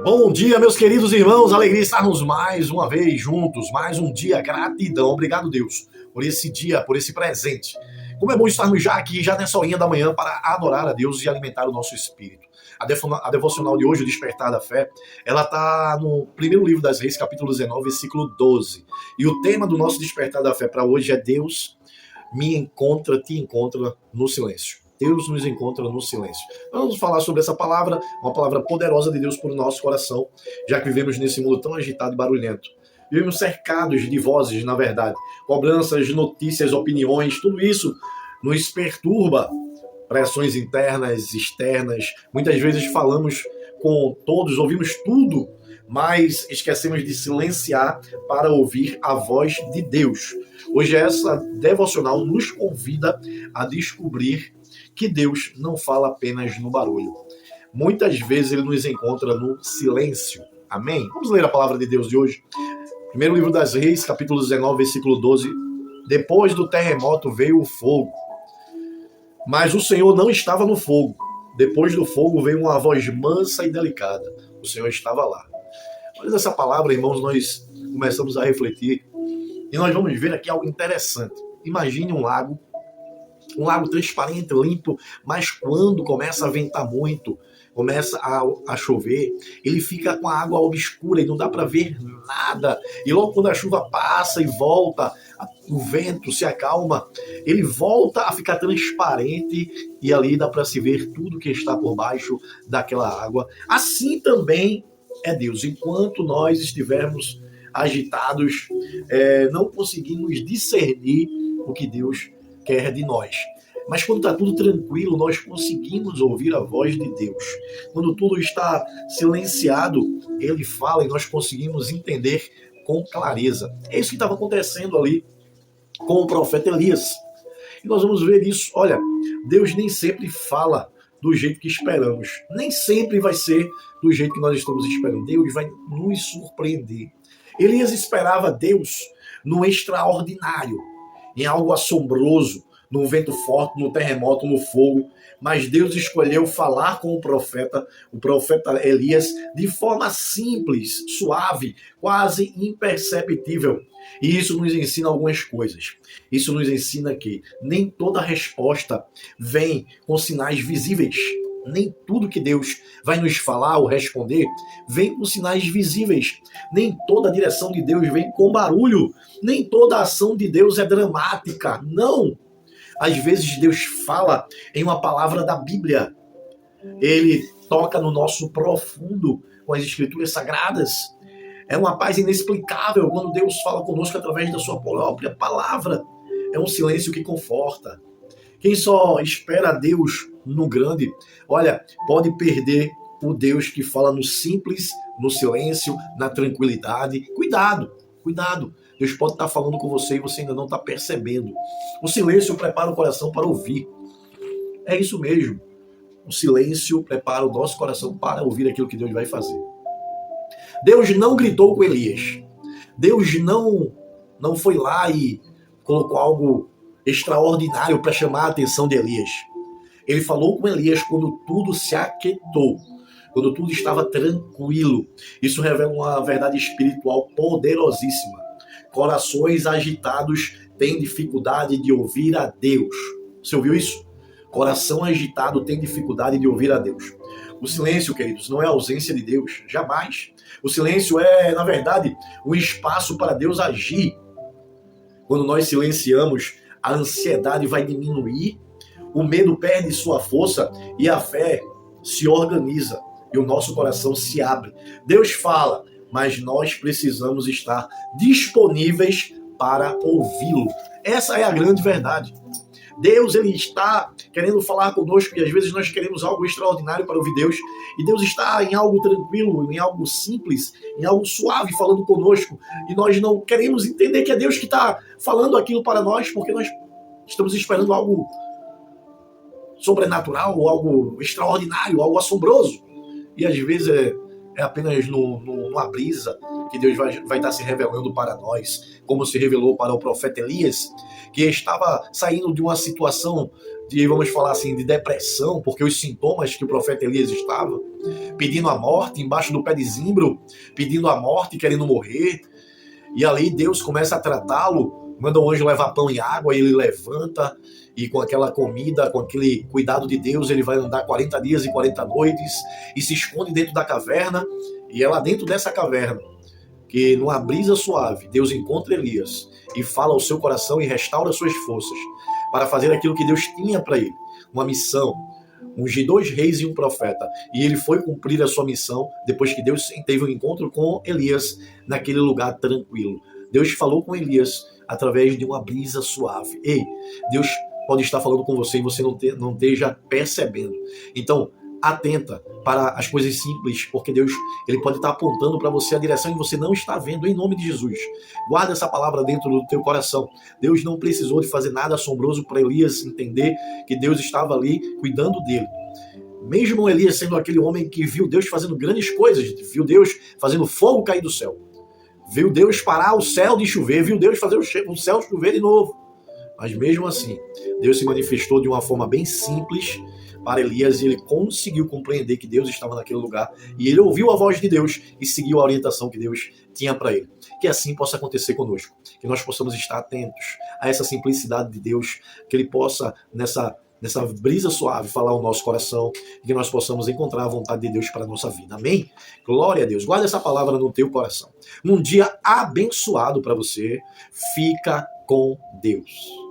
Bom dia, meus queridos irmãos, alegria estarmos mais uma vez juntos, mais um dia, gratidão, obrigado Deus, por esse dia, por esse presente. Como é bom estarmos já aqui, já nessa horinha da manhã, para adorar a Deus e alimentar o nosso espírito. A devocional de hoje, o Despertar da Fé, ela está no primeiro livro das Reis, capítulo 19, versículo 12. E o tema do nosso Despertar da Fé para hoje é Deus te encontra no silêncio. Deus nos encontra no silêncio. Vamos falar sobre essa palavra, uma palavra poderosa de Deus para o nosso coração, já que vivemos nesse mundo tão agitado e barulhento. Vivemos cercados de vozes, na verdade, cobranças, notícias, opiniões, tudo isso nos perturba. Pressões internas, externas. Muitas vezes falamos com todos, ouvimos tudo, mas esquecemos de silenciar para ouvir a voz de Deus. Hoje essa devocional nos convida a descobrir que Deus não fala apenas no barulho. Muitas vezes ele nos encontra no silêncio. Amém? Vamos ler a palavra de Deus de hoje. Primeiro livro das Reis, capítulo 19, versículo 12. Depois do terremoto veio o fogo, mas o Senhor não estava no fogo. Depois do fogo veio uma voz mansa e delicada. O Senhor estava lá. Mas essa palavra, irmãos, nós começamos a refletir e nós vamos ver aqui algo interessante. Imagine um lago transparente, limpo, mas quando começa a ventar muito, começa a chover, ele fica com a água obscura e não dá para ver nada. E logo quando a chuva passa e volta, o vento se acalma, ele volta a ficar transparente e ali dá para se ver tudo que está por baixo daquela água. Assim também é Deus. Enquanto nós estivermos agitados, não conseguimos discernir o que Deus quer de nós. Mas quando está tudo tranquilo, nós conseguimos ouvir a voz de Deus. Quando tudo está silenciado, ele fala e nós conseguimos entender com clareza. É isso que estava acontecendo ali com o profeta Elias. E nós vamos ver isso. Olha, Deus nem sempre fala do jeito que esperamos. Nem sempre vai ser do jeito que nós estamos esperando. Deus vai nos surpreender. Elias esperava Deus no extraordinário, em algo assombroso, num vento forte, no terremoto, no fogo, mas Deus escolheu falar com o profeta Elias, de forma simples, suave, quase imperceptível. E isso nos ensina algumas coisas. Isso nos ensina que nem toda resposta vem com sinais visíveis. Nem tudo que Deus vai nos falar ou responder vem com sinais visíveis. Nem toda a direção de Deus vem com barulho. Nem toda a ação de Deus é dramática. Não! Às vezes Deus fala em uma palavra da Bíblia. Ele toca no nosso profundo com as Escrituras Sagradas. É uma paz inexplicável quando Deus fala conosco através da sua própria palavra. É um silêncio que conforta. Quem só espera Deus no grande, olha, pode perder o Deus que fala no simples, no silêncio, na tranquilidade. Cuidado, cuidado. Deus pode estar falando com você e você ainda não está percebendo. O silêncio prepara o coração para ouvir. É isso mesmo. O silêncio prepara o nosso coração para ouvir aquilo que Deus vai fazer. Deus não gritou com Elias. Deus não foi lá e colocou algo extraordinário para chamar a atenção de Elias. Ele falou com Elias quando tudo se aquietou, quando tudo estava tranquilo. Isso revela uma verdade espiritual poderosíssima. Corações agitados têm dificuldade de ouvir a Deus. Você ouviu isso? Coração agitado tem dificuldade de ouvir a Deus. O silêncio, queridos, não é a ausência de Deus, jamais. O silêncio é, na verdade, um espaço para Deus agir. Quando nós silenciamos, a ansiedade vai diminuir, o medo perde sua força e a fé se organiza e o nosso coração se abre. Deus fala, mas nós precisamos estar disponíveis para ouvi-lo. Essa é a grande verdade. Deus, ele está querendo falar conosco e às vezes nós queremos algo extraordinário para ouvir Deus e Deus está em algo tranquilo, em algo simples, em algo suave falando conosco e nós não queremos entender que é Deus que está falando aquilo para nós porque nós estamos esperando algo sobrenatural, algo extraordinário, algo assombroso. E às vezes é apenas numa brisa que Deus vai estar se revelando para nós, como se revelou para o profeta Elias, que estava saindo de uma situação de, vamos falar assim, de depressão, porque os sintomas que o profeta Elias estava, pedindo a morte, embaixo do pé de zimbro, pedindo a morte, querendo morrer, e ali Deus começa a tratá-lo, manda um anjo levar pão e água, e ele levanta, e com aquela comida, com aquele cuidado de Deus, ele vai andar 40 dias e 40 noites, e se esconde dentro da caverna, e é lá dentro dessa caverna, que numa brisa suave, Deus encontra Elias, e fala ao seu coração e restaura suas forças, para fazer aquilo que Deus tinha para ele, uma missão, ungir 2 reis e um profeta, e ele foi cumprir a sua missão, depois que Deus teve um encontro com Elias, naquele lugar tranquilo. Deus falou com Elias, através de uma brisa suave. Ei, Deus pode estar falando com você e você não esteja percebendo. Então, atenta para as coisas simples, porque Deus ele pode estar apontando para você a direção e você não está vendo, em nome de Jesus. Guarda essa palavra dentro do teu coração. Deus não precisou de fazer nada assombroso para Elias entender que Deus estava ali cuidando dele. Mesmo Elias sendo aquele homem que viu Deus fazendo grandes coisas, viu Deus fazendo fogo cair do céu, viu Deus parar o céu de chover, viu Deus fazer o céu chover de novo. Mas mesmo assim, Deus se manifestou de uma forma bem simples para Elias, e ele conseguiu compreender que Deus estava naquele lugar, e ele ouviu a voz de Deus e seguiu a orientação que Deus tinha para ele. Que assim possa acontecer conosco, que nós possamos estar atentos a essa simplicidade de Deus, que ele possa, nessa brisa suave, falar ao nosso coração, e que nós possamos encontrar a vontade de Deus para a nossa vida. Amém? Glória a Deus. Guarda essa palavra no teu coração. Num dia abençoado para você, fica com Deus.